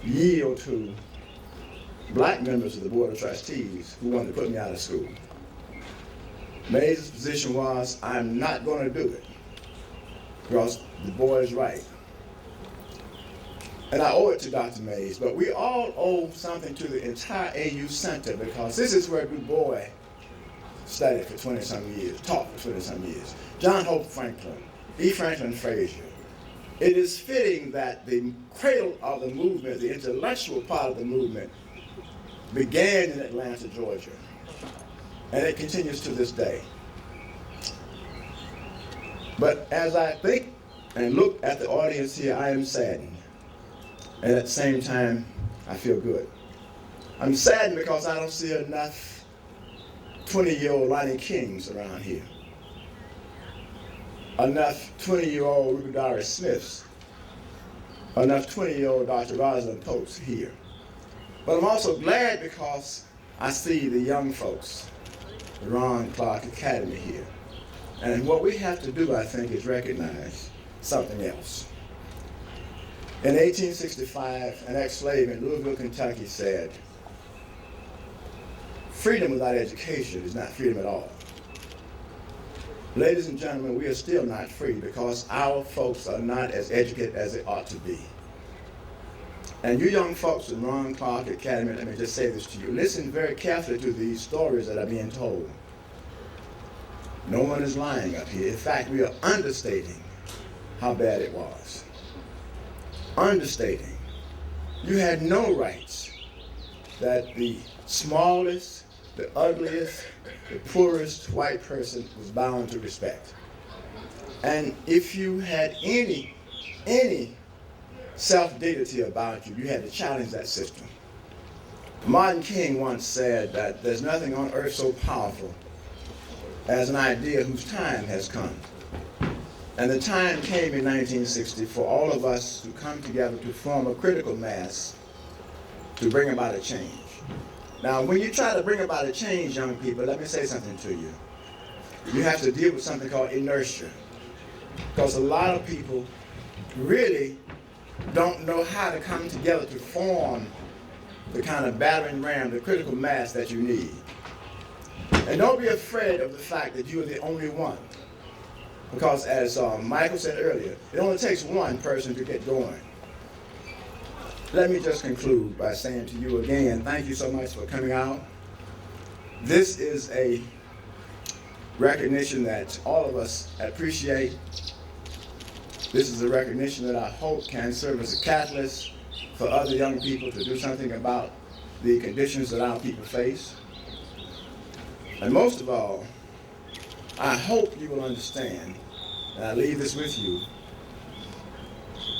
yield to black members of the Board of Trustees who wanted to put me out of school. Mays' position was, I'm not going to do it because the boy is right. And I owe it to Dr. Mays, but we all owe something to the entire AU Center because this is where Du Bois studied for 20-some years, taught for 20-some years. John Hope Franklin, E. Franklin Frazier. It is fitting that the cradle of the movement, the intellectual part of the movement, began in Atlanta, Georgia, and it continues to this day. But as I think and look at the audience here, I am saddened. And at the same time, I feel good. I'm saddened because I don't see enough 20-year-old Lonnie Kings around here. Enough 20-year-old Ruby Doris Smiths. Enough 20-year-old Dr. Rosalind Popes here. But I'm also glad because I see the young folks, the Ron Clark Academy here. And what we have to do, I think, is recognize something else. In 1865, an ex-slave in Louisville, Kentucky said, freedom without education is not freedom at all. Ladies and gentlemen, we are still not free because our folks are not as educated as they ought to be. And you young folks in Ron Clark Academy, let me just say this to you. Listen very carefully to these stories that are being told. No one is lying up here. In fact, we are understating how bad it was. Understating. You had no rights that the smallest, the ugliest, the poorest white person was bound to respect. And if you had any self-dignity about you, you had to challenge that system. Martin King once said that there's nothing on earth so powerful as an idea whose time has come. And the time came in 1960 for all of us to come together to form a critical mass to bring about a change. Now, when you try to bring about a change, young people, let me say something to you. You have to deal with something called inertia. Because a lot of people really don't know how to come together to form the kind of battering ram, the critical mass that you need. And don't be afraid of the fact that you are the only one. Because as Michael said earlier, it only takes one person to get going. Let me just conclude by saying to you again, thank you so much for coming out. This is a recognition that all of us appreciate. This is a recognition that I hope can serve as a catalyst for other young people to do something about the conditions that our people face. And most of all, I hope you will understand, and I leave this with you,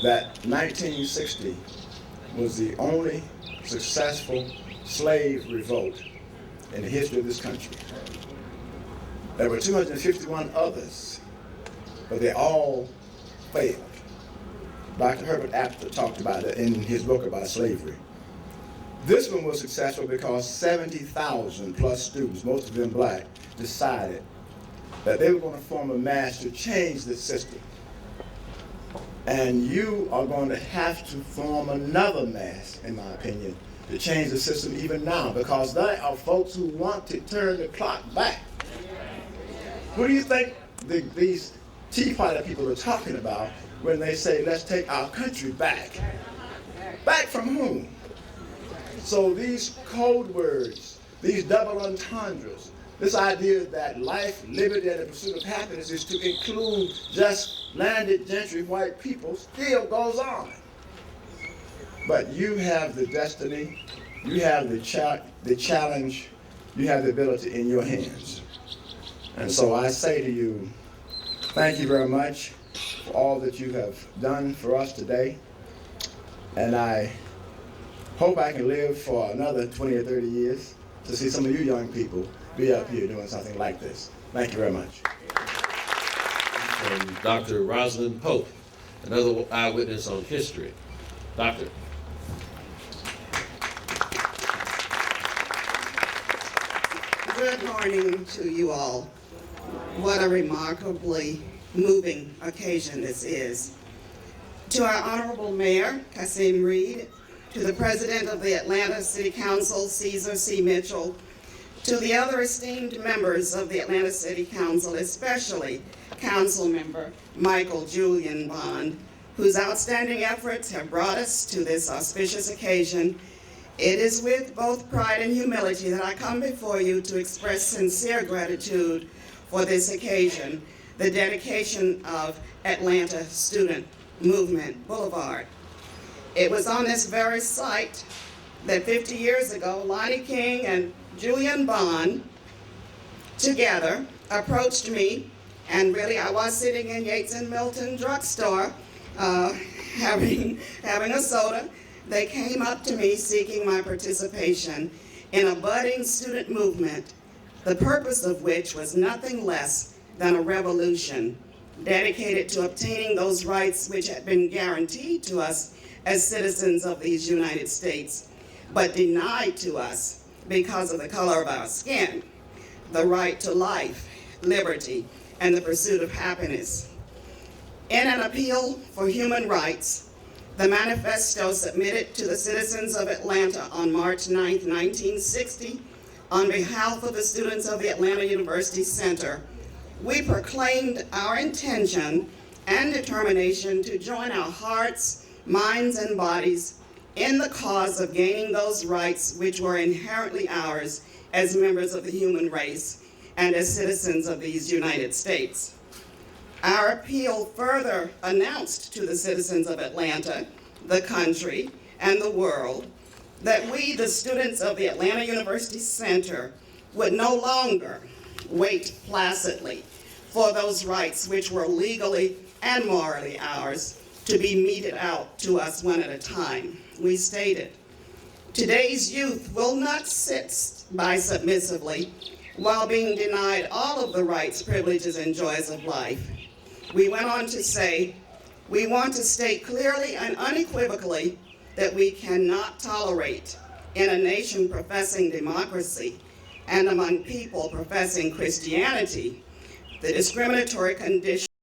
that 1960 was the only successful slave revolt in the history of this country. There were 251 others, but they all failed. Dr. Herbert Apter talked about it in his book about slavery. This one was successful because 70,000 plus students, most of them black, decided that they were going to form a mass to change the system. And you are going to have to form another mass, in my opinion, to change the system even now, because there are folks who want to turn the clock back. Who do you think these Tea Party people are talking about when they say, let's take our country back? Back from whom? So these code words, these double entendres, this idea that life, liberty, and the pursuit of happiness is to include just landed gentry white people still goes on. But you have the destiny, you have the challenge, you have the ability in your hands. And so I say to you, thank you very much for all that you have done for us today. And I hope I can live for another 20 or 30 years to see some of you young people be up here doing something like this. Thank you very much. From Dr. Rosalind Pope, another eyewitness on history. Doctor. Good morning to you all. What a remarkably moving occasion this is. To our Honorable Mayor, Kasim Reed, to the President of the Atlanta City Council, Cesar C. Mitchell, to the other esteemed members of the Atlanta City Council, especially Council Member Michael Julian Bond, whose outstanding efforts have brought us to this auspicious occasion. It is with both pride and humility that I come before you to express sincere gratitude for this occasion, the dedication of Atlanta Student Movement Boulevard. It was on this very site that 50 years ago, Lonnie King and Julian Bond together approached me, and really I was sitting in Yates and Milton drugstore having a soda. They came up to me seeking my participation in a budding student movement, the purpose of which was nothing less than a revolution dedicated to obtaining those rights which had been guaranteed to us as citizens of these United States, but denied to us because of the color of our skin: the right to life, liberty, and the pursuit of happiness. In an appeal for human rights, the manifesto submitted to the citizens of Atlanta on March 9, 1960, on behalf of the students of the Atlanta University Center, we proclaimed our intention and determination to join our hearts, minds, and bodies in the cause of gaining those rights which were inherently ours as members of the human race and as citizens of these United States. Our appeal further announced to the citizens of Atlanta, the country, and the world that we, the students of the Atlanta University Center, would no longer wait placidly for those rights which were legally and morally ours to be meted out to us one at a time. We stated, today's youth will not sit by submissively while being denied all of the rights, privileges, and joys of life. We went on to say, we want to state clearly and unequivocally that we cannot tolerate in a nation professing democracy and among people professing Christianity the discriminatory condition